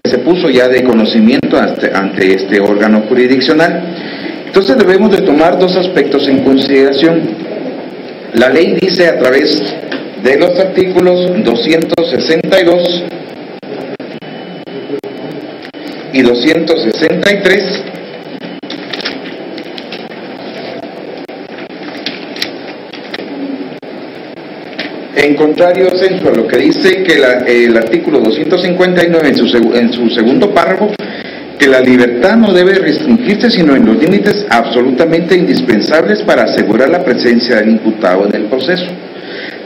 se puso ya de conocimiento ante este órgano jurisdiccional. Entonces debemos de tomar dos aspectos en consideración. La ley dice a través de los artículos 262 y 263 en contrario sensu a lo que dice que el artículo 259 en su segundo párrafo, que la libertad no debe restringirse sino en los límites absolutamente indispensables para asegurar la presencia del imputado en el proceso.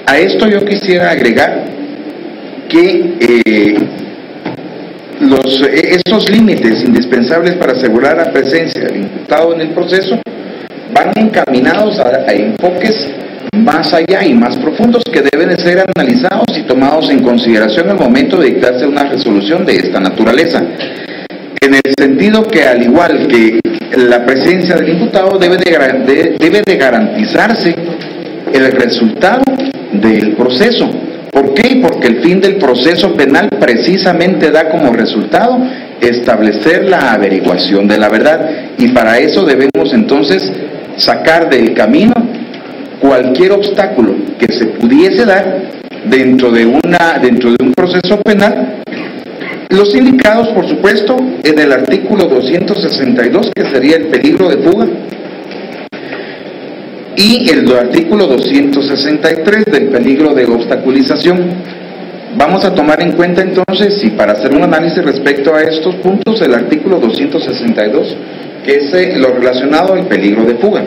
A esto yo quisiera agregar que esos límites indispensables para asegurar la presencia del imputado en el proceso van encaminados a enfoques más allá y más profundos que deben de ser analizados y tomados en consideración al momento de dictarse una resolución de esta naturaleza. En el sentido que, al igual que la presencia del imputado, debe de garantizarse el resultado del proceso. ¿Por qué? Porque el fin del proceso penal precisamente da como resultado establecer la averiguación de la verdad, y para eso debemos entonces sacar del camino cualquier obstáculo que se pudiese dar dentro de un proceso penal. Los indicados, por supuesto, en el artículo 262, que sería el peligro de fuga, y el artículo 263 del peligro de obstaculización. Vamos a tomar en cuenta entonces, y para hacer un análisis respecto a estos puntos, el artículo 262, que es lo relacionado al peligro de fuga.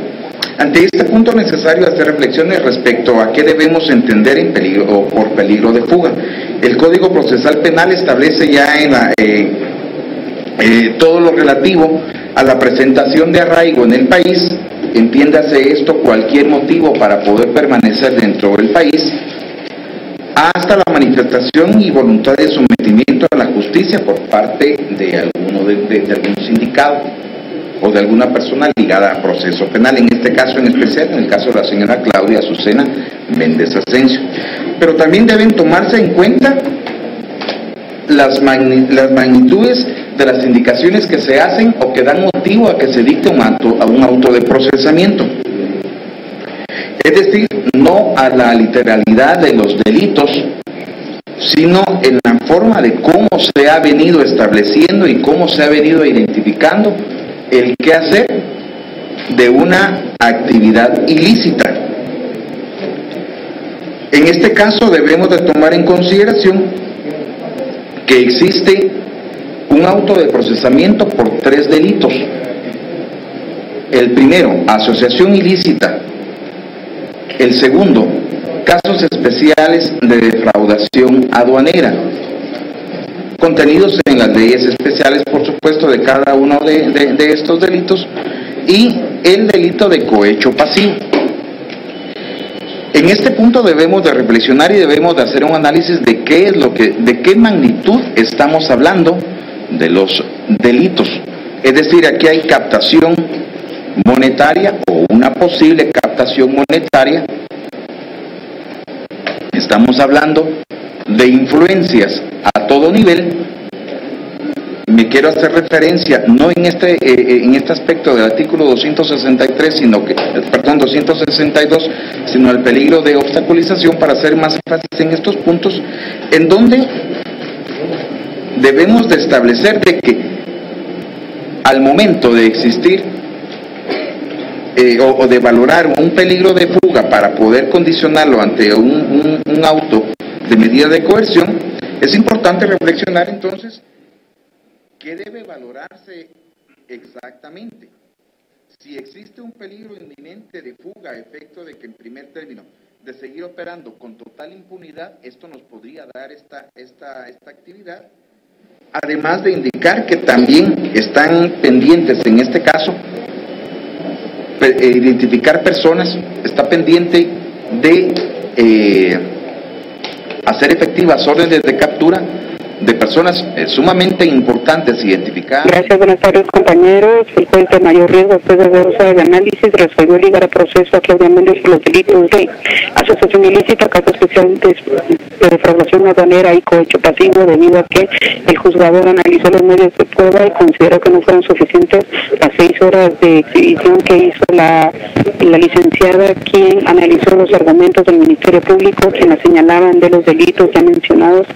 Ante este punto es necesario hacer reflexiones respecto a qué debemos entender en peligro o por peligro de fuga. El Código Procesal Penal establece ya todo lo relativo a la presentación de arraigo en el país. Entiéndase esto, cualquier motivo para poder permanecer dentro del país, hasta la manifestación y voluntad de sometimiento a la justicia por parte de algún sindicado o de alguna persona ligada a proceso penal, en este caso en especial, en el caso de la señora Claudia Azucena Méndez Asensio. Pero también deben tomarse en cuenta las magnitudes de las indicaciones que se hacen o que dan motivo a que se dicte un auto de procesamiento. Es decir, no a la literalidad de los delitos, sino en la forma de cómo se ha venido estableciendo y cómo se ha venido identificando el quehacer de una actividad ilícita. En este caso debemos de tomar en consideración que existe un auto de procesamiento por 3 delitos. El primero, asociación ilícita. El segundo, casos especiales de defraudación aduanera, contenidos en las leyes especiales, por supuesto, de cada uno de estos delitos, y el delito de cohecho pasivo. En este punto debemos de reflexionar y debemos de hacer un análisis de qué magnitud estamos hablando de los delitos. Es decir, aquí hay captación monetaria o una posible captación monetaria. Estamos hablando de influencias a todo nivel. Me quiero hacer referencia no en este aspecto del artículo 263, 262, sino al peligro de obstaculización, para hacer más énfasis en estos puntos, en donde debemos de establecer de que al momento de existir o de valorar un peligro de fuga para poder condicionarlo ante un auto de medida de coerción, es importante reflexionar entonces qué debe valorarse exactamente. Si existe un peligro inminente de fuga a efecto de que, en primer término, de seguir operando con total impunidad, esto nos podría dar esta actividad, además de indicar que también están pendientes, en este caso, identificar personas, está pendiente de hacer efectivas órdenes de captura de personas sumamente importantes identificadas. Gracias, buenas tardes, compañeros. El juez de mayor riesgo, después de 2 horas de análisis, resolvió ligar a proceso a Claudia Méndez por los delitos de asociación ilícita, caso especial de defraudación aduanera y cohecho pasivo, debido a que el juzgador analizó los medios de prueba y consideró que no fueron suficientes las 6 horas de exhibición que hizo la licenciada, quien analizó los argumentos del Ministerio Público que la señalaban de los delitos ya mencionados,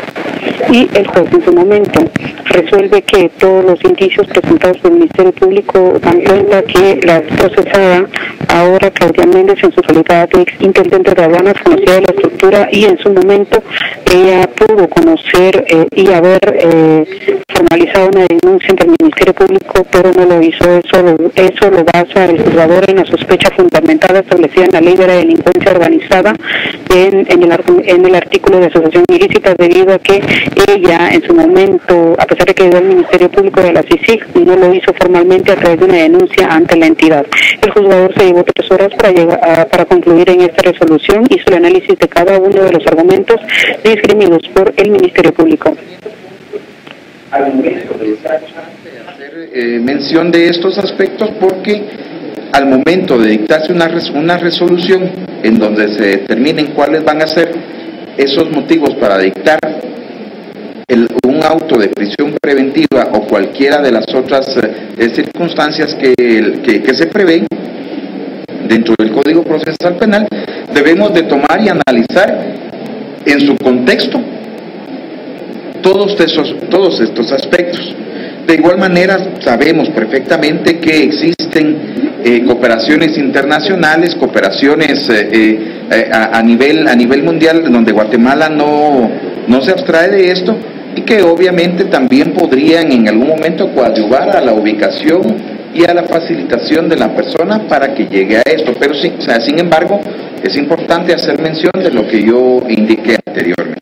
y el juez en su momento resuelve que todos los indicios presentados por el Ministerio Público dan cuenta que la procesada, ahora Claudia Méndez, en su calidad de ex intendente de aduanas, conocía de la estructura y en su momento ella pudo conocer y haber formalizado una denuncia ante el Ministerio Público, pero no lo hizo. Eso lo basa el juzgador en la sospecha fundamentada establecida en la Ley de la Delincuencia Organizada en el artículo de asociación ilícita, debido a que ella en su momento, a pesar de que dio al Ministerio Público de la CICIG, no lo hizo formalmente a través de una denuncia ante la entidad. El juzgador se llevó 3 horas para concluir en esta resolución. Hizo el análisis de cada uno de los argumentos discriminados por el Ministerio Público. Al momento de hacer mención de estos aspectos, porque al momento de dictarse una resolución en donde se determinen cuáles van a ser esos motivos para dictar un auto de prisión preventiva o cualquiera de las otras circunstancias que se prevén dentro del Código Procesal Penal, debemos de tomar y analizar en su contexto todos estos aspectos. De igual manera, sabemos perfectamente que existen cooperaciones internacionales, cooperaciones a nivel mundial, donde Guatemala no se abstrae de esto, y que obviamente también podrían en algún momento coadyuvar a la ubicación y a la facilitación de la persona para que llegue a esto. Pero sí, sin embargo, es importante hacer mención de lo que yo indiqué anteriormente.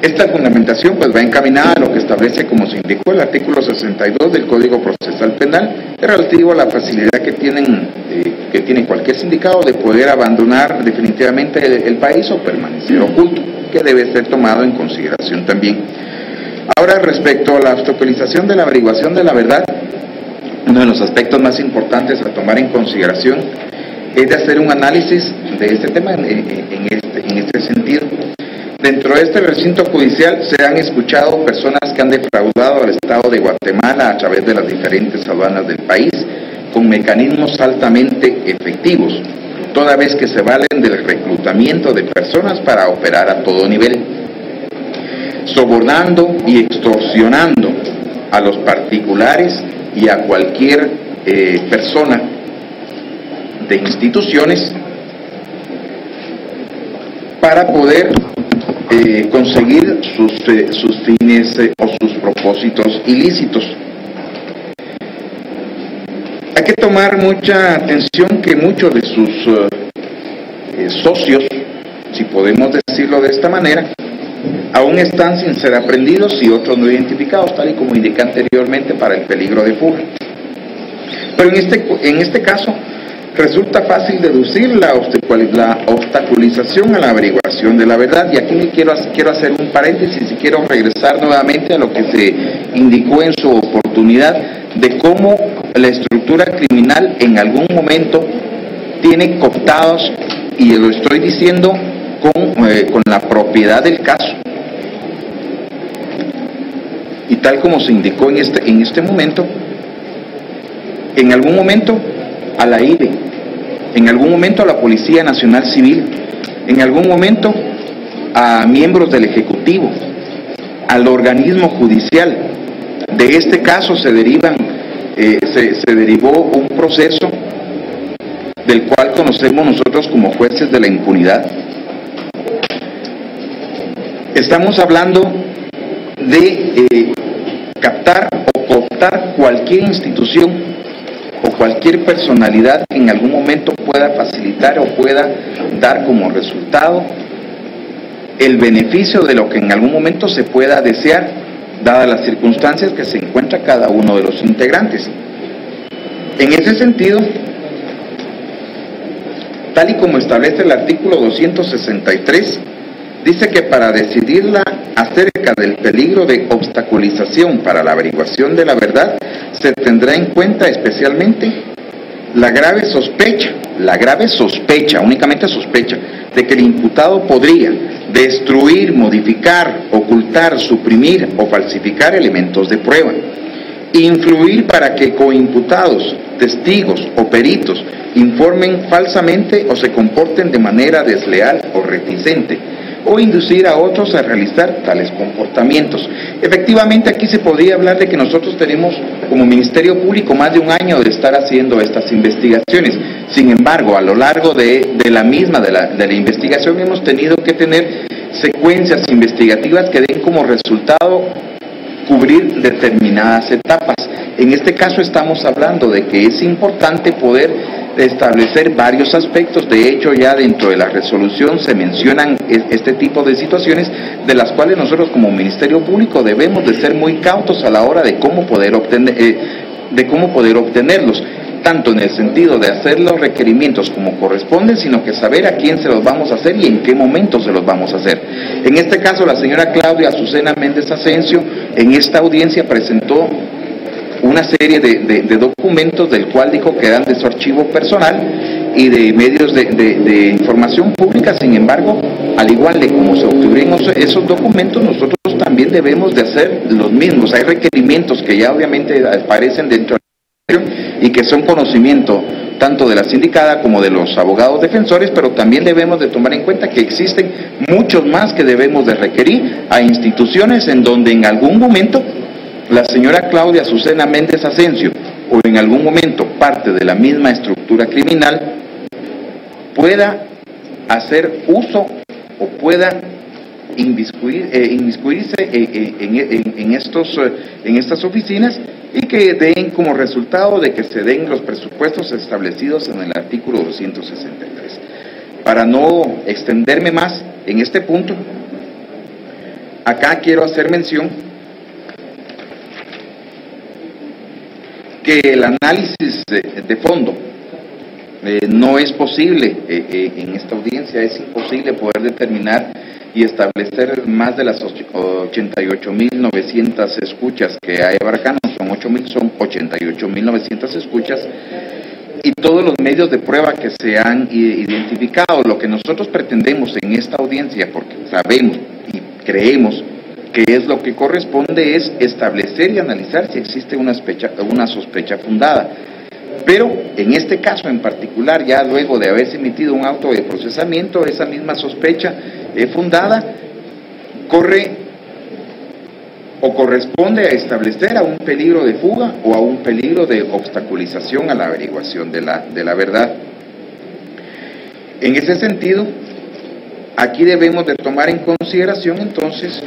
Esta fundamentación pues va encaminada a lo que establece, como se indicó, el artículo 62 del Código Procesal Penal, relativo a la facilidad que tiene cualquier sindicado de poder abandonar definitivamente el país o permanecer oculto, que debe ser tomado en consideración también. Ahora, respecto a la obstaculización de la averiguación de la verdad, uno de los aspectos más importantes a tomar en consideración es de hacer un análisis de este tema en este sentido. Dentro de este recinto judicial se han escuchado personas que han defraudado al Estado de Guatemala a través de las diferentes aduanas del país con mecanismos altamente efectivos, toda vez que se valen del reclutamiento de personas para operar a todo nivel, sobornando y extorsionando a los particulares y a cualquier persona de instituciones para poder conseguir sus fines o sus propósitos ilícitos. Hay que tomar mucha atención que muchos de sus socios, si podemos decirlo de esta manera, aún están sin ser aprendidos y otros no identificados, tal y como indiqué anteriormente, para el peligro de fuga. Pero en este caso resulta fácil deducir la obstaculización a la averiguación de la verdad, y aquí quiero hacer un paréntesis y quiero regresar nuevamente a lo que se indicó en su oportunidad de cómo la estructura criminal en algún momento tiene cooptados, y lo estoy diciendo con la propiedad del caso, y tal como se indicó en este momento, en algún momento a la IDE, en algún momento a la Policía Nacional Civil, en algún momento a miembros del Ejecutivo, al organismo judicial. De este caso se derivó un proceso del cual conocemos nosotros como jueces de la impunidad. Estamos hablando de captar o cooptar cualquier institución o cualquier personalidad que en algún momento pueda facilitar o pueda dar como resultado el beneficio de lo que en algún momento se pueda desear, dadas las circunstancias que se encuentra cada uno de los integrantes. En ese sentido, tal y como establece el artículo 263, dice que para decidir la acerca del peligro de obstaculización para la averiguación de la verdad, se tendrá en cuenta especialmente la grave sospecha, únicamente sospecha, de que el imputado podría destruir, modificar, ocultar, suprimir o falsificar elementos de prueba, influir para que coimputados, testigos o peritos informen falsamente o se comporten de manera desleal o reticente, o inducir a otros a realizar tales comportamientos. Efectivamente, aquí se podría hablar de que nosotros tenemos como Ministerio Público más de un año de estar haciendo estas investigaciones. Sin embargo, a lo largo de la investigación hemos tenido que tener secuencias investigativas que den como resultado cubrir determinadas etapas. En este caso estamos hablando de que es importante poder establecer varios aspectos. De hecho, ya dentro de la resolución se mencionan este tipo de situaciones, de las cuales nosotros como Ministerio Público debemos de ser muy cautos a la hora de cómo poder obtenerlos, tanto en el sentido de hacer los requerimientos como corresponde, sino que saber a quién se los vamos a hacer y en qué momento se los vamos a hacer. En este caso, la señora Claudia Azucena Méndez Asensio en esta audiencia presentó una serie de documentos del cual dijo que eran de su archivo personal y de medios de información pública. Sin embargo, al igual de como se obtuvieron esos documentos, nosotros también debemos de hacer los mismos. Hay requerimientos que ya obviamente aparecen dentro y que son conocimiento tanto de la sindicada como de los abogados defensores, pero también debemos de tomar en cuenta que existen muchos más que debemos de requerir a instituciones en donde en algún momento la señora Claudia Azucena Méndez Asensio o en algún momento parte de la misma estructura criminal pueda hacer uso o pueda inmiscuirse en estas oficinas y que den como resultado de que se den los presupuestos establecidos en el artículo 263. Para no extenderme más en este punto, acá quiero hacer mención que el análisis de fondo no es posible en esta audiencia. Es imposible poder determinar y establecer más de las 88.900 escuchas que hay abarcando, son 88.900 escuchas, y todos los medios de prueba que se han identificado. Lo que nosotros pretendemos en esta audiencia, porque sabemos y creemos que es lo que corresponde, es establecer y analizar si existe una sospecha fundada. Pero en este caso en particular, ya luego de haberse emitido un auto de procesamiento, esa misma sospecha fundada corre o corresponde a establecer a un peligro de fuga o a un peligro de obstaculización a la averiguación de la verdad. En ese sentido, aquí debemos de tomar en consideración entonces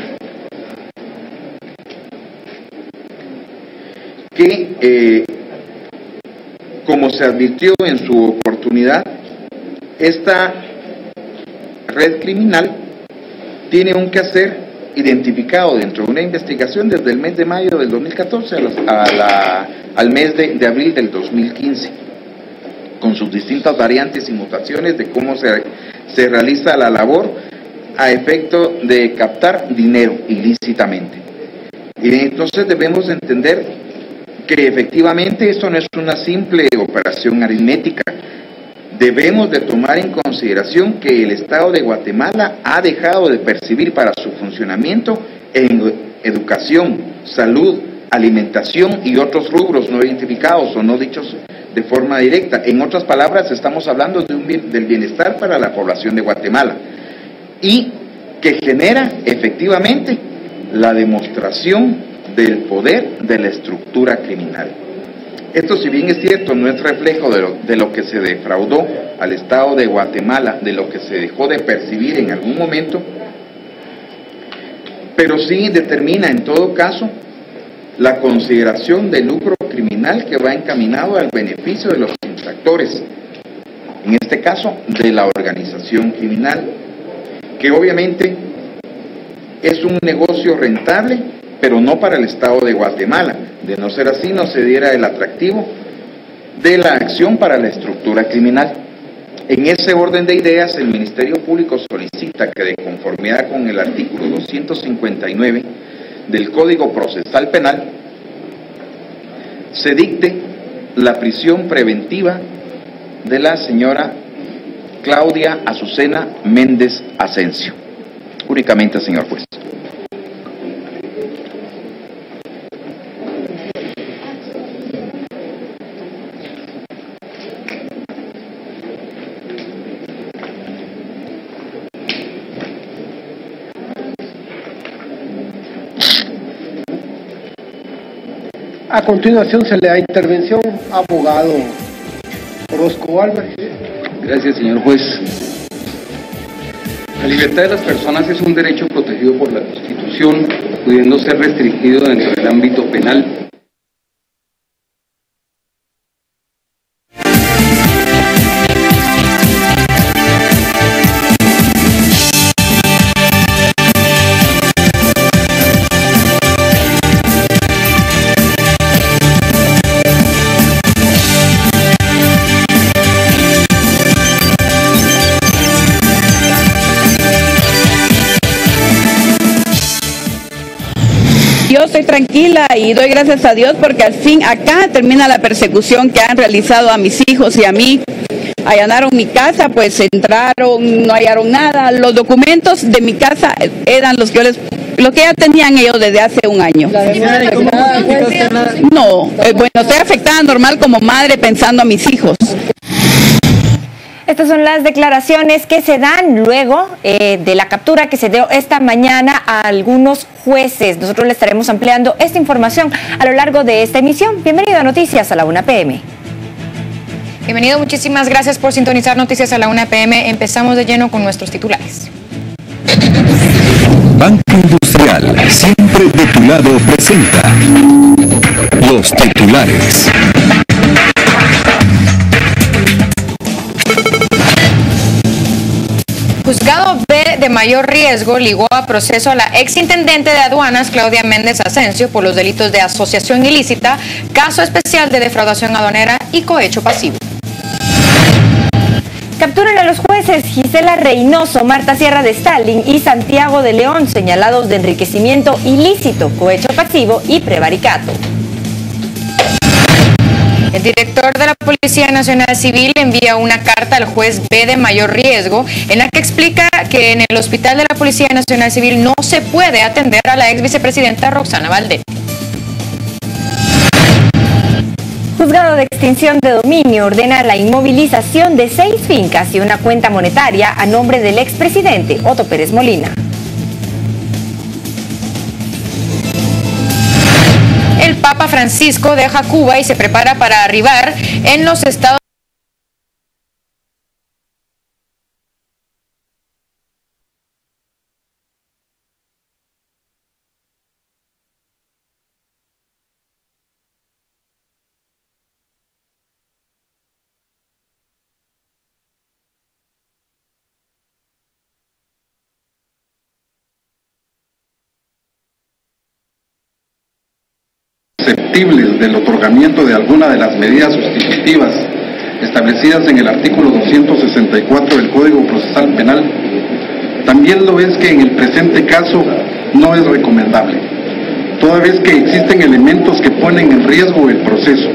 que, como se advirtió en su oportunidad, esta red criminal tiene un quehacer identificado dentro de una investigación desde el mes de mayo del 2014 al mes de abril del 2015, con sus distintas variantes y mutaciones de cómo se realiza la labor a efecto de captar dinero ilícitamente. Y entonces debemos entender que efectivamente esto no es una simple operación aritmética. Debemos de tomar en consideración que el Estado de Guatemala ha dejado de percibir para su funcionamiento en educación, salud, alimentación y otros rubros no identificados o no dichos de forma directa. En otras palabras, estamos hablando del bienestar para la población de Guatemala, y que genera efectivamente la demostración del poder de la estructura criminal. Esto, si bien es cierto, no es reflejo de lo que se defraudó al Estado de Guatemala, de lo que se dejó de percibir en algún momento, pero sí determina en todo caso la consideración del lucro criminal que va encaminado al beneficio de los infractores, en este caso de la organización criminal, que obviamente es un negocio rentable, pero no para el Estado de Guatemala. De no ser así, no se diera el atractivo de la acción para la estructura criminal. En ese orden de ideas, el Ministerio Público solicita que, de conformidad con el artículo 259 del Código Procesal Penal, se dicte la prisión preventiva de la señora Claudia Azucena Méndez Asensio. Únicamente, señor juez. A continuación se le da intervención, abogado Orozco Álvarez. Gracias, señor juez. La libertad de las personas es un derecho protegido por la Constitución, pudiendo ser restringido dentro del ámbito penal. Yo estoy tranquila y doy gracias a Dios porque al fin acá termina la persecución que han realizado a mis hijos y a mí. Allanaron mi casa, pues entraron, no hallaron nada. Los documentos de mi casa eran los que ya tenían ellos desde hace un año. No, bueno, estoy afectada normal como madre pensando a mis hijos. Estas son las declaraciones que se dan luego de la captura que se dio esta mañana a algunos jueces. Nosotros le estaremos ampliando esta información a lo largo de esta emisión. Bienvenido a Noticias a la 1 p.m. Bienvenido, muchísimas gracias por sintonizar Noticias a la 1 p.m. Empezamos de lleno con nuestros titulares. Banco Industrial, siempre de tu lado, presenta los titulares. Juzgado B de mayor riesgo ligó a proceso a la exintendente de aduanas Claudia Méndez Asensio por los delitos de asociación ilícita, caso especial de defraudación aduanera y cohecho pasivo. Capturan a los jueces Gisela Reynoso, Marta Sierra de Stalin y Santiago de León, señalados de enriquecimiento ilícito, cohecho pasivo y prevaricato. El director de la Policía Nacional Civil envía una carta al juez B de mayor riesgo en la que explica que en el Hospital de la Policía Nacional Civil no se puede atender a la ex vicepresidenta Roxana Valdez. Juzgado de Extinción de Dominio ordena la inmovilización de 6 fincas y una cuenta monetaria a nombre del expresidente Otto Pérez Molina. El Papa Francisco deja Cuba y se prepara para arribar en los Estados susceptibles del otorgamiento de alguna de las medidas sustitutivas establecidas en el artículo 264 del Código Procesal Penal, también lo es que en el presente caso no es recomendable, toda vez que existen elementos que ponen en riesgo el proceso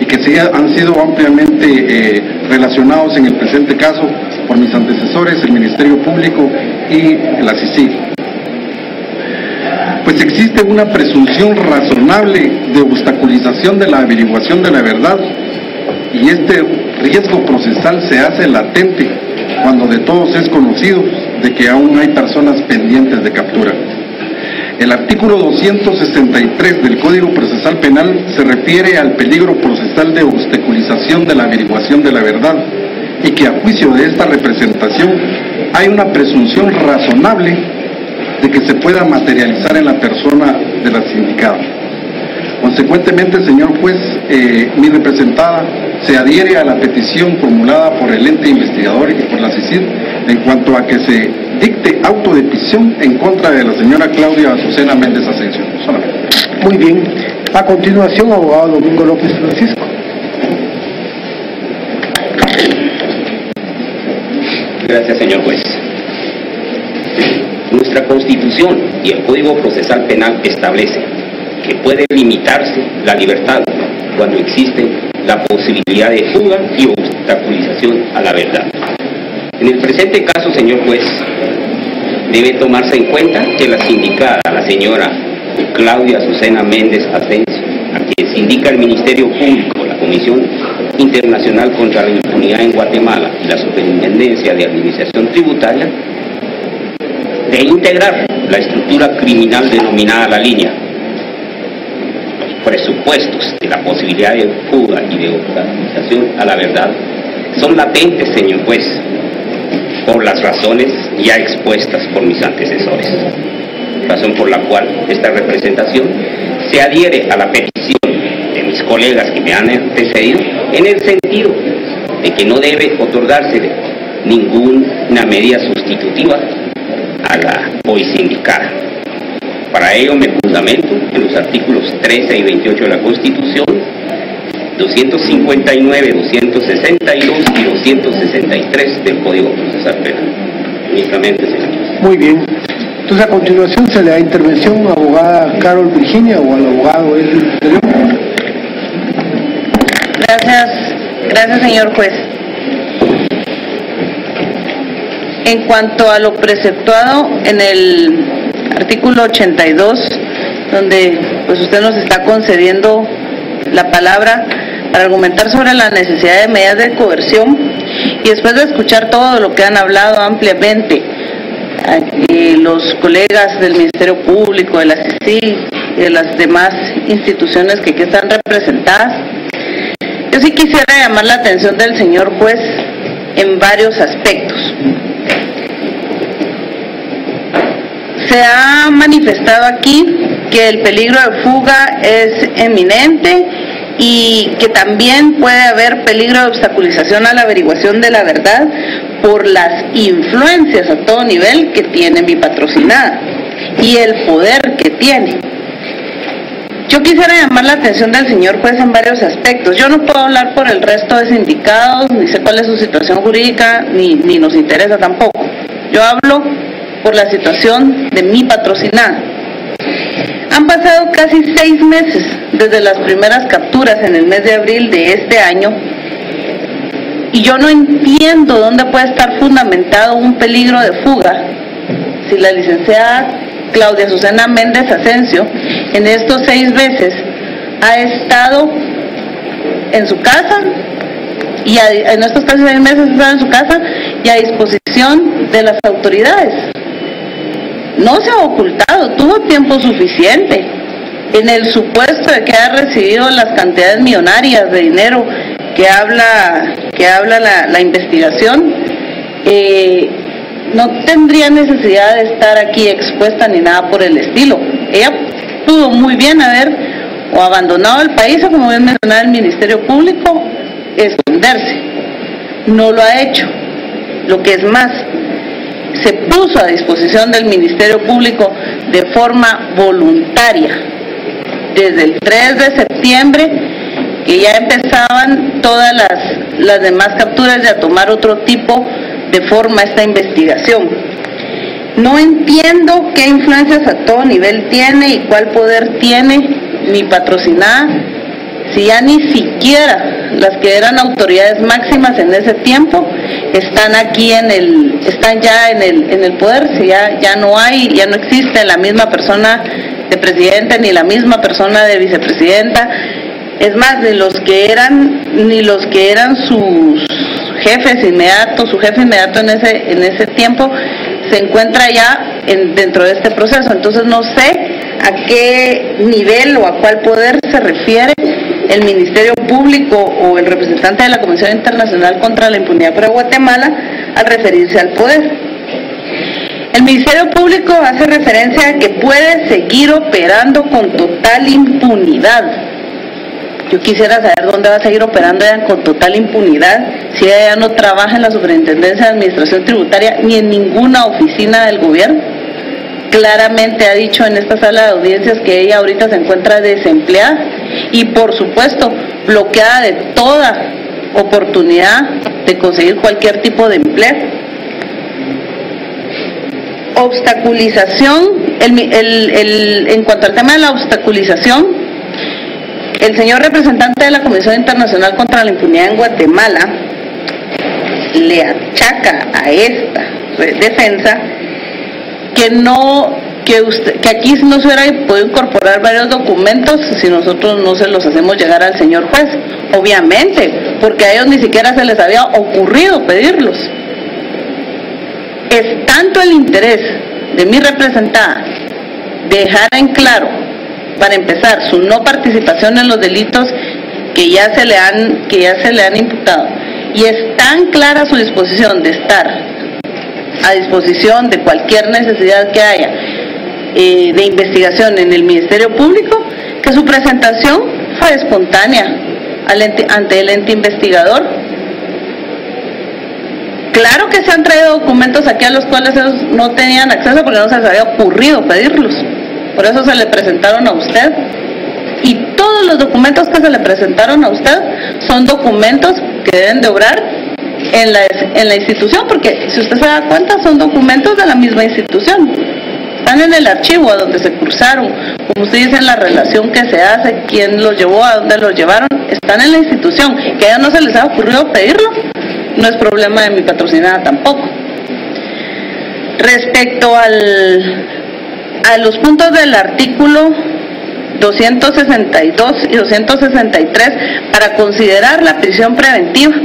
y que han sido ampliamente relacionados en el presente caso por mis antecesores, el Ministerio Público y la CICIG. Pues existe una presunción razonable de obstaculización de la averiguación de la verdad y este riesgo procesal se hace latente cuando de todos es conocido de que aún hay personas pendientes de captura. El artículo 263 del Código Procesal Penal se refiere al peligro procesal de obstaculización de la averiguación de la verdad y que a juicio de esta representación hay una presunción razonable de que se pueda materializar en la persona de la sindicada. Consecuentemente, señor juez, mi representada se adhiere a la petición formulada por el ente investigador y por la CICIG en cuanto a que se dicte auto de prisión en contra de la señora Claudia Azucena Méndez Asensio. Solamente. Muy bien. A continuación, abogado Domingo López Francisco. Gracias, señor juez. Nuestra Constitución y el Código Procesal Penal establece que puede limitarse la libertad cuando existe la posibilidad de fuga y obstaculización a la verdad. En el presente caso, señor juez, debe tomarse en cuenta que la sindicada, la señora Claudia Azucena Méndez Asensio, a quien se indica el Ministerio Público, la Comisión Internacional contra la Impunidad en Guatemala y la Superintendencia de Administración Tributaria, de integrar la estructura criminal denominada La Línea. Los presupuestos de la posibilidad de fuga y de obstaculización a la verdad son latentes, señor juez, por las razones ya expuestas por mis antecesores, razón por la cual esta representación se adhiere a la petición de mis colegas que me han antecedido en el sentido de que no debe otorgarse ninguna medida sustitutiva a la hoy sindicada. Para ello me fundamento en los artículos 13 y 28 de la Constitución, 259, 262 y 263 del Código Procesal Penal. Únicamente, señor. Muy bien. Entonces, a continuación se le da intervención a la abogada Carol Virginia o al abogado Edwin de León. Gracias, señor juez. En cuanto a lo preceptuado en el artículo 82, donde pues usted nos está concediendo la palabra para argumentar sobre la necesidad de medidas de coerción, y después de escuchar todo lo que han hablado ampliamente los colegas del Ministerio Público, de la CICIG y de las demás instituciones que aquí están representadas, yo sí quisiera llamar la atención del señor juez en varios aspectos. Se ha manifestado aquí que el peligro de fuga es eminente y que también puede haber peligro de obstaculización a la averiguación de la verdad por las influencias a todo nivel que tiene mi patrocinada y el poder que tiene. Yo quisiera llamar la atención del señor juez en varios aspectos. Yo no puedo hablar por el resto de sindicados, ni sé cuál es su situación jurídica, ni nos interesa tampoco. Yo hablo por la situación de mi patrocinada. Han pasado casi 6 meses desde las primeras capturas en el mes de abril de este año y yo no entiendo dónde puede estar fundamentado un peligro de fuga si la licenciada Claudia Azucena Méndez Asensio en estos 6 meses ha estado en su casa y en estos casi 6 meses ha estado en su casa y a disposición de las autoridades. No se ha ocultado, tuvo tiempo suficiente. En el supuesto de que ha recibido las cantidades millonarias de dinero que habla la investigación, no tendría necesidad de estar aquí expuesta ni nada por el estilo. Ella pudo muy bien haber o abandonado el país o, como bien mencionaba el Ministerio Público, esconderse. No lo ha hecho. Lo que es más, se puso a disposición del Ministerio Público de forma voluntaria. Desde el 3 de septiembre, que ya empezaban todas las demás capturas y a tomar otro tipo de forma esta investigación. No entiendo qué influencias a todo nivel tiene y cuál poder tiene mi patrocinada, si ya ni siquiera las que eran autoridades máximas en ese tiempo están aquí están ya en el poder, si ya no existe la misma persona de presidente ni la misma persona de vicepresidenta. Es más, ni los que eran sus jefes inmediatos, su jefe inmediato en ese tiempo se encuentra ya dentro de este proceso. Entonces no sé a qué nivel o a cuál poder se refiere el Ministerio Público o el representante de la Comisión Internacional contra la Impunidad para Guatemala al referirse al poder. El Ministerio Público hace referencia a que puede seguir operando con total impunidad. Yo quisiera saber dónde va a seguir operando ella con total impunidad si ella ya no trabaja en la Superintendencia de Administración Tributaria ni en ninguna oficina del gobierno. Claramente ha dicho en esta sala de audiencias que ella ahorita se encuentra desempleada y, por supuesto, bloqueada de toda oportunidad de conseguir cualquier tipo de empleo. Obstaculización, en cuanto al tema de la obstaculización, el señor representante de la Comisión Internacional contra la Impunidad en Guatemala le achaca a esta defensa que aquí no se hubiera podido incorporar varios documentos si nosotros no se los hacemos llegar al señor juez. Obviamente, porque a ellos ni siquiera se les había ocurrido pedirlos. Es tanto el interés de mi representada dejar en claro, para empezar, su no participación en los delitos que ya se le han imputado, y es tan clara su disposición de estar a disposición de cualquier necesidad que haya de investigación en el Ministerio Público, que su presentación fue espontánea ante el ente investigador. Claro que se han traído documentos aquí a los cuales ellos no tenían acceso porque no se les había ocurrido pedirlos, por eso se le presentaron a usted, y todos los documentos que se le presentaron a usted son documentos que deben de obrar en la institución, porque si usted se da cuenta son documentos de la misma institución, están en el archivo a donde se cruzaron, como usted dice, en la relación que se hace, quién los llevó, a dónde los llevaron, están en la institución. Que a ellos no se les ha ocurrido pedirlo, no es problema de mi patrocinada tampoco. Respecto a los puntos del artículo 262 y 263 para considerar la prisión preventiva,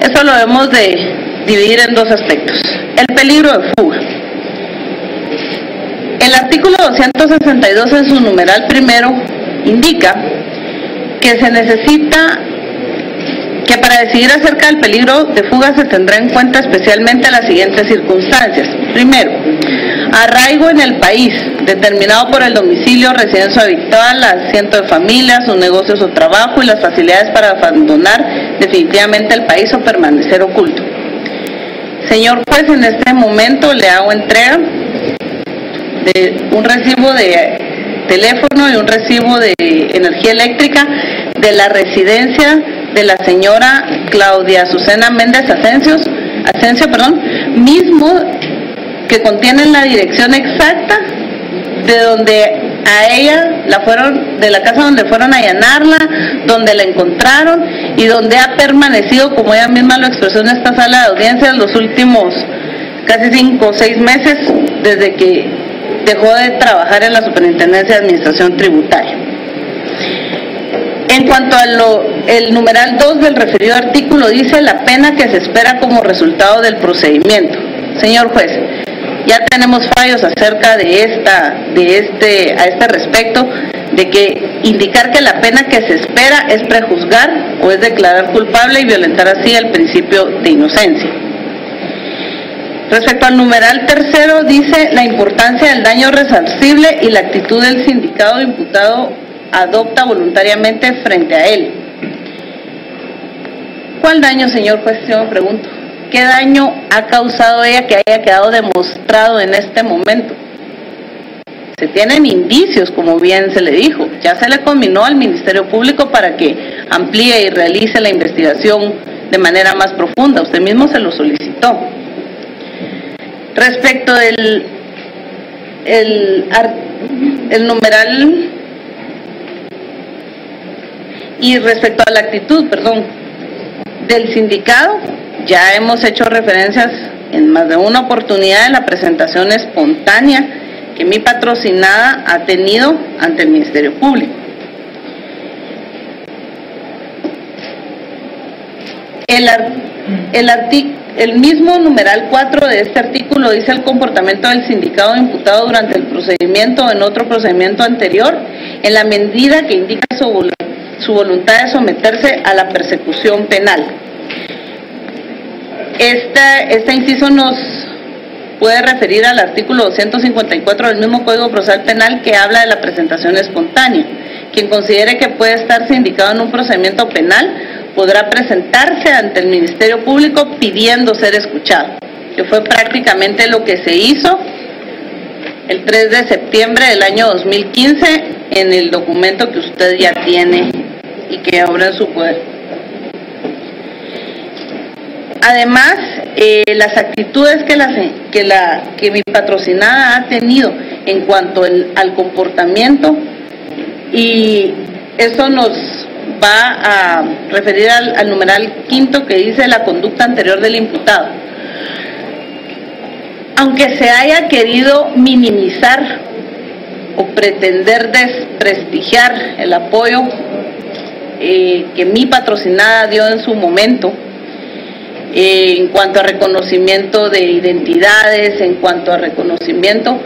eso lo debemos de dividir en dos aspectos. El peligro de fuga. El artículo 262 en su numeral primero indica que se necesita que para decidir acerca del peligro de fuga se tendrá en cuenta especialmente las siguientes circunstancias. Primero, arraigo en el país, determinado por el domicilio, residencia habitual, asiento de familia, sus negocios o trabajo y las facilidades para abandonar definitivamente el país o permanecer oculto. Señor juez, en este momento le hago entrega de un recibo de teléfono y un recibo de energía eléctrica de la residencia de la señora Claudia Azucena Méndez Asensio, mismo que contienen la dirección exacta de donde a ella de la casa donde fueron a allanarla, donde la encontraron y donde ha permanecido, como ella misma lo expresó en esta sala de audiencias, los últimos casi 5 o 6 meses desde que dejó de trabajar en la Superintendencia de Administración Tributaria. En cuanto a el numeral 2 del referido artículo, dice la pena que se espera como resultado del procedimiento. Señor juez, ya tenemos fallos acerca a este respecto, de que indicar que la pena que se espera es prejuzgar o es declarar culpable y violentar así el principio de inocencia. Respecto al numeral tercero, dice la importancia del daño resarcible y la actitud del sindicado imputado adopta voluntariamente frente a él. ¿Cuál daño, señor juez? Yo me pregunto, ¿qué daño ha causado ella que haya quedado demostrado en este momento? Se tienen indicios, como bien se le dijo, ya se le conminó al Ministerio Público para que amplíe y realice la investigación de manera más profunda, usted mismo se lo solicitó. Respecto del numeral y respecto a la actitud, del sindicado, ya hemos hecho referencias en más de una oportunidad de la presentación espontánea que mi patrocinada ha tenido ante el Ministerio Público. El mismo numeral 4 de este artículo dice el comportamiento del sindicado imputado durante el procedimiento o en otro procedimiento anterior, en la medida que indica su voluntad de someterse a la persecución penal. Este inciso nos puede referir al artículo 254 del mismo Código Procesal Penal, que habla de la presentación espontánea. Quien considere que puede estar sindicado en un procedimiento penal podrá presentarse ante el Ministerio Público pidiendo ser escuchado, que fue prácticamente lo que se hizo el 3 de septiembre del año 2015 en el documento que usted ya tiene y que obra en su poder. Además, las actitudes que mi patrocinada ha tenido en cuanto al comportamiento, y eso nos va a referir al numeral 5 que dice la conducta anterior del imputado. Aunque se haya querido minimizar o pretender desprestigiar el apoyo que mi patrocinada dio en su momento, en cuanto a reconocimiento de identidades, en cuanto a reconocimiento,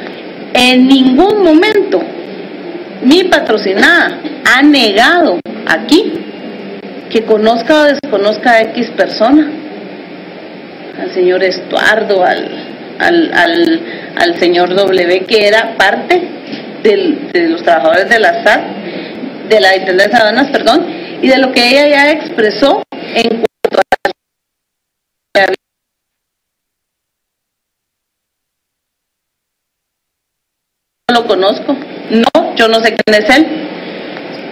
en ningún momento mi patrocinada ha negado aquí que conozca o desconozca a X persona, al señor Estuardo, al señor W, que era parte de los trabajadores de la SAT, de la Intendencia de Aduanas, perdón, y de lo que ella ya expresó en cuanto a no lo conozco, no, yo no sé quién es él,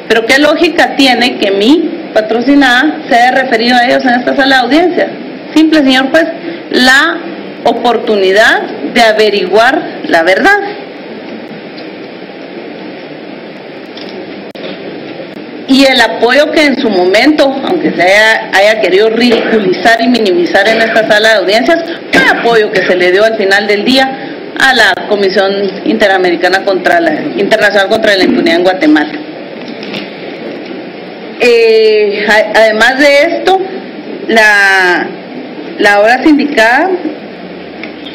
pero qué lógica tiene que mi patrocinada se haya referido a ellos en esta sala de audiencia. Simple, señor juez, la oportunidad de averiguar la verdad. Y el apoyo que en su momento, aunque se haya querido ridiculizar y minimizar en esta sala de audiencias, fue apoyo que se le dio al final del día a la Comisión Internacional contra la Impunidad en Guatemala. Además de esto, la hora sindicada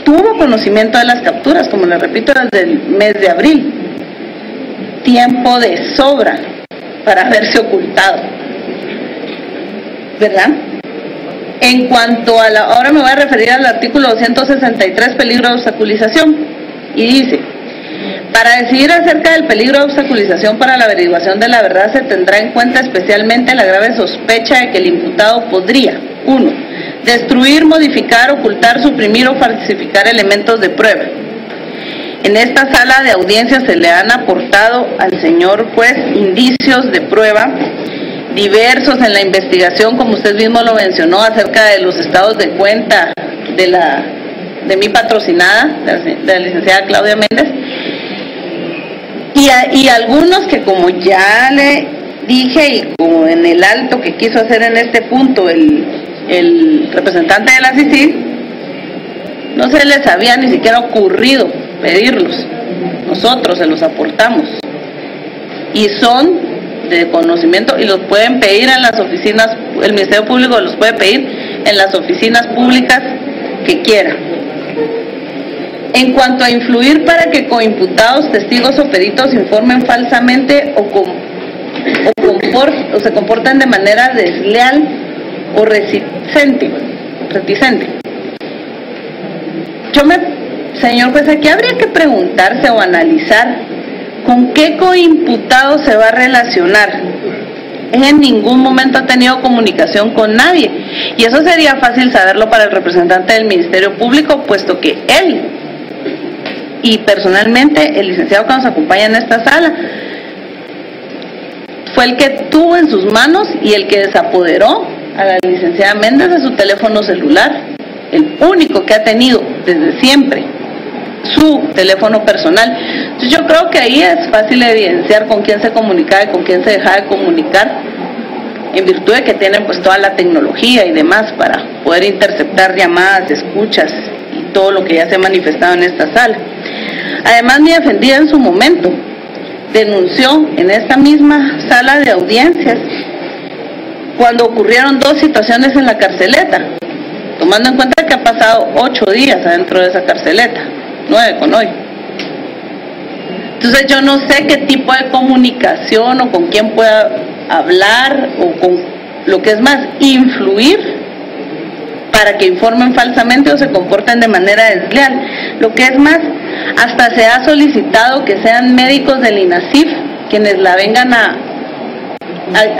tuvo conocimiento de las capturas, como les repito, desde el mes de abril. Tiempo de sobra para haberse ocultado, ¿verdad? En cuanto a ahora me voy a referir al artículo 263, peligro de obstaculización, y dice: para decidir acerca del peligro de obstaculización para la averiguación de la verdad se tendrá en cuenta especialmente la grave sospecha de que el imputado podría: 1. Destruir, modificar, ocultar, suprimir o falsificar elementos de prueba. En esta sala de audiencia se le han aportado al señor juez indicios de prueba diversos en la investigación, como usted mismo lo mencionó, acerca de los estados de cuenta de mi patrocinada, de la licenciada Claudia Méndez, y algunos que, como ya le dije, y como en el alto que quiso hacer en este punto el representante de la CICIG, no se les había ni siquiera ocurrido pedirlos. Nosotros se los aportamos y son de conocimiento y los pueden pedir en las oficinas, el Ministerio Público los puede pedir en las oficinas públicas que quiera. En cuanto a influir para que coimputados, testigos o peritos informen falsamente o se comportan de manera desleal o reticente. Señor juez, aquí habría que preguntarse o analizar con qué coimputado se va a relacionar. En ningún momento ha tenido comunicación con nadie, y eso sería fácil saberlo para el representante del Ministerio Público, puesto que él y personalmente el licenciado que nos acompaña en esta sala fue el que tuvo en sus manos y el que desapoderó a la licenciada Méndez de su teléfono celular, el único que ha tenido desde siempre su teléfono personal. Entonces yo creo que ahí es fácil evidenciar con quién se comunicaba y con quién se dejaba de comunicar, en virtud de que tienen pues toda la tecnología y demás para poder interceptar llamadas, escuchas y todo lo que ya se ha manifestado en esta sala. Además, mi defendida en su momento denunció en esta misma sala de audiencias cuando ocurrieron 2 situaciones en la carceleta, tomando en cuenta que ha pasado 8 días adentro de esa carceleta, 9 con hoy. Entonces yo no sé qué tipo de comunicación o con quién pueda hablar, o con lo que es más, influir para que informen falsamente o se comporten de manera desleal. Lo que es más, hasta se ha solicitado que sean médicos del INASIF quienes la vengan a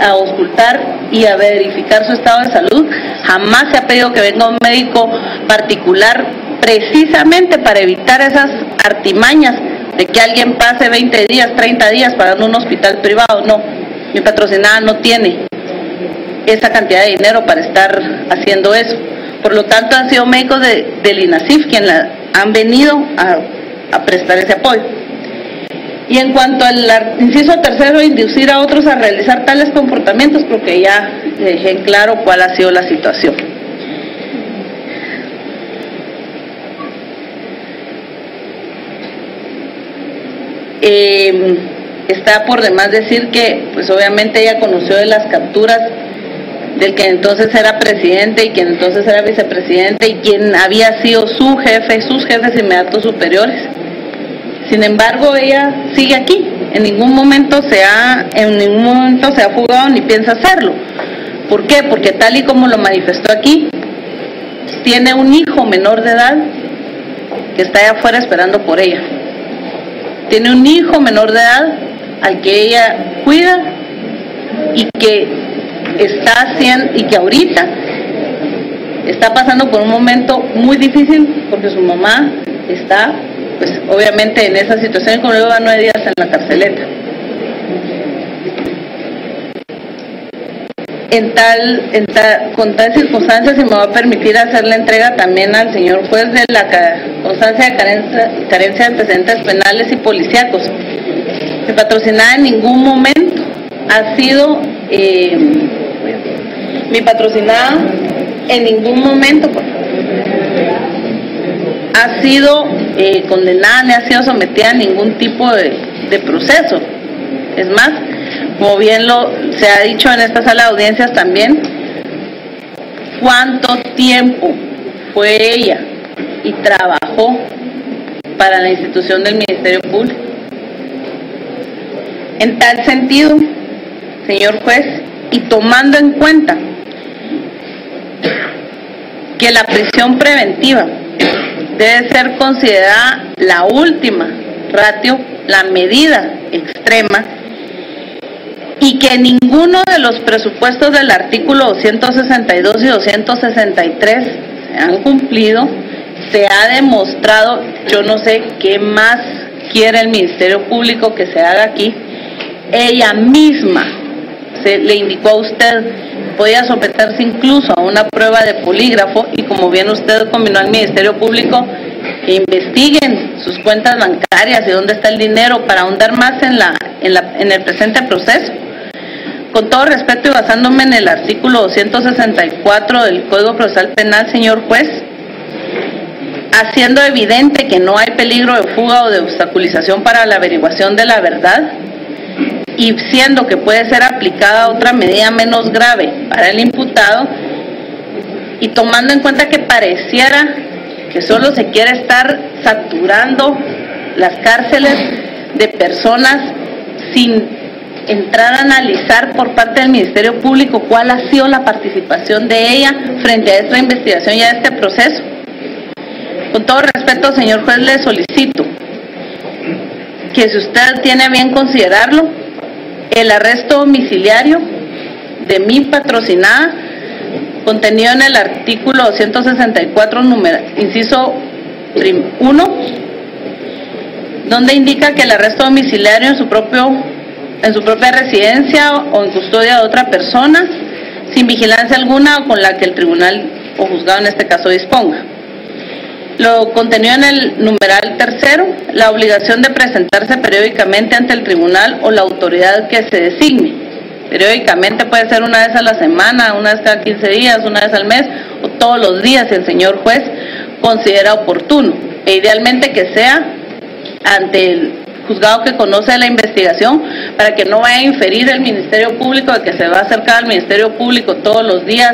auscultar y a verificar su estado de salud. Jamás se ha pedido que venga un médico particular, precisamente para evitar esas artimañas de que alguien pase 20 días, 30 días pagando un hospital privado. No, mi patrocinada no tiene esa cantidad de dinero para estar haciendo eso. Por lo tanto, han sido médicos del INASIF quienes han venido a prestar ese apoyo. Y en cuanto al inciso tercero, inducir a otros a realizar tales comportamientos, creo que ya dejé en claro cuál ha sido la situación. Está por demás decir que, pues obviamente ella conoció de las capturas del que entonces era presidente y quien entonces era vicepresidente y quien había sido su jefe, sus jefes inmediatos superiores. Sin embargo, ella sigue aquí. En ningún momento se ha fugado ni piensa hacerlo. ¿Por qué? Porque tal y como lo manifestó aquí, tiene un hijo menor de edad que está allá afuera esperando por ella. Tiene un hijo menor de edad al que ella cuida y que ahorita está pasando por un momento muy difícil porque su mamá está, pues obviamente en esa situación, como lleva 9 días en la carceleta. Con tal circunstancia, se me va a permitir hacer la entrega también al señor juez de la constancia de carencia de antecedentes penales y policíacos. Mi patrocinada en ningún momento ha sido, ha sido condenada ni ha sido sometida a ningún tipo de proceso. Es más, como bien se ha dicho en esta sala de audiencias también, cuánto tiempo fue ella y trabajó para la institución del Ministerio Público. En tal sentido, señor juez, y tomando en cuenta que la prisión preventiva debe ser considerada la última ratio, la medida extrema, y que ninguno de los presupuestos del artículo 262 y 263 se han cumplido, se ha demostrado, yo no sé qué más quiere el Ministerio Público que se haga aquí. Ella misma le indicó a usted, podía someterse incluso a una prueba de polígrafo, y como bien usted combinó al Ministerio Público que investiguen sus cuentas bancarias y dónde está el dinero para ahondar más en el presente proceso. Con todo respeto y basándome en el artículo 264 del Código Procesal Penal, señor juez, haciendo evidente que no hay peligro de fuga o de obstaculización para la averiguación de la verdad, y siendo que puede ser aplicada otra medida menos grave para el imputado, y tomando en cuenta que pareciera que solo se quiere estar saturando las cárceles de personas sin entrar a analizar por parte del Ministerio Público cuál ha sido la participación de ella frente a esta investigación y a este proceso. Con todo respeto, señor juez, le solicito que, si usted tiene a bien considerarlo, el arresto domiciliario de mi patrocinada, contenido en el artículo 264, inciso 1, donde indica que el arresto domiciliario en su propia residencia o en custodia de otra persona, sin vigilancia alguna o con la que el tribunal o juzgado en este caso disponga. Lo contenido en el numeral tercero, la obligación de presentarse periódicamente ante el tribunal o la autoridad que se designe. Periódicamente puede ser una vez a la semana, una vez cada 15 días, una vez al mes o todos los días si el señor juez considera oportuno. E idealmente que sea ante el juzgado que conoce la investigación, para que no vaya a inferir el Ministerio Público de que se va a acercar al Ministerio Público todos los días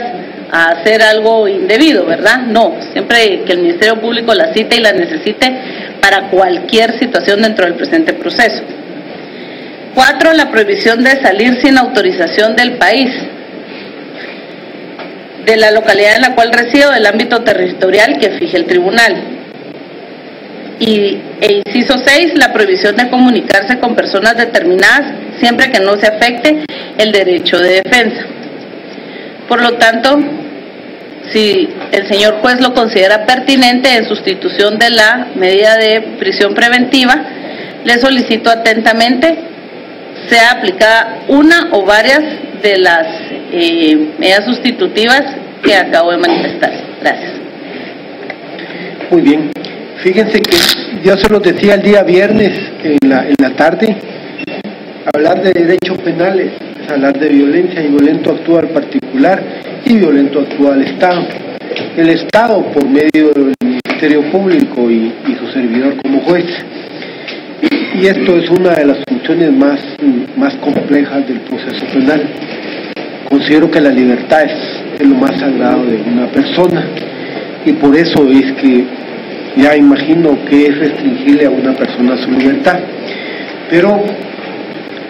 a hacer algo indebido, ¿verdad? No, siempre que el Ministerio Público la cite y la necesite para cualquier situación dentro del presente proceso. 4. La prohibición de salir sin autorización del país, de la localidad en la cual reside o del ámbito territorial que fije el tribunal. Inciso 6, la prohibición de comunicarse con personas determinadas siempre que no se afecte el derecho de defensa. Por lo tanto, si el señor juez lo considera pertinente en sustitución de la medida de prisión preventiva, le solicito atentamente sea aplicada una o varias de las medidas sustitutivas que acabo de manifestar. Gracias. Muy bien. Fíjense que yo se los decía el día viernes en la tarde, hablar de derechos penales es hablar de violencia, y violento actúa al particular y violento actúa al Estado. El Estado por medio del Ministerio Público y su servidor como juez. Y esto es una de las funciones más complejas del proceso penal. Considero que la libertad es lo más sagrado de una persona, y por eso es que ya imagino que es restringirle a una persona su libertad. Pero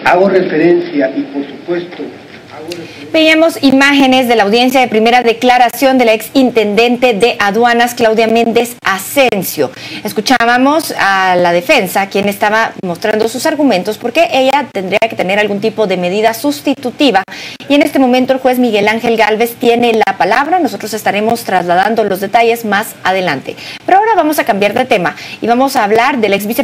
hago referencia, y por supuesto veíamos imágenes de la audiencia de primera declaración de la exintendente de aduanas, Claudia Méndez Asensio. Escuchábamos a la defensa, quien estaba mostrando sus argumentos porque ella tendría que tener algún tipo de medida sustitutiva. Y en este momento el juez Miguel Ángel Gálvez tiene la palabra. Nosotros estaremos trasladando los detalles más adelante. Pero ahora vamos a cambiar de tema y vamos a hablar del ex vicepresidente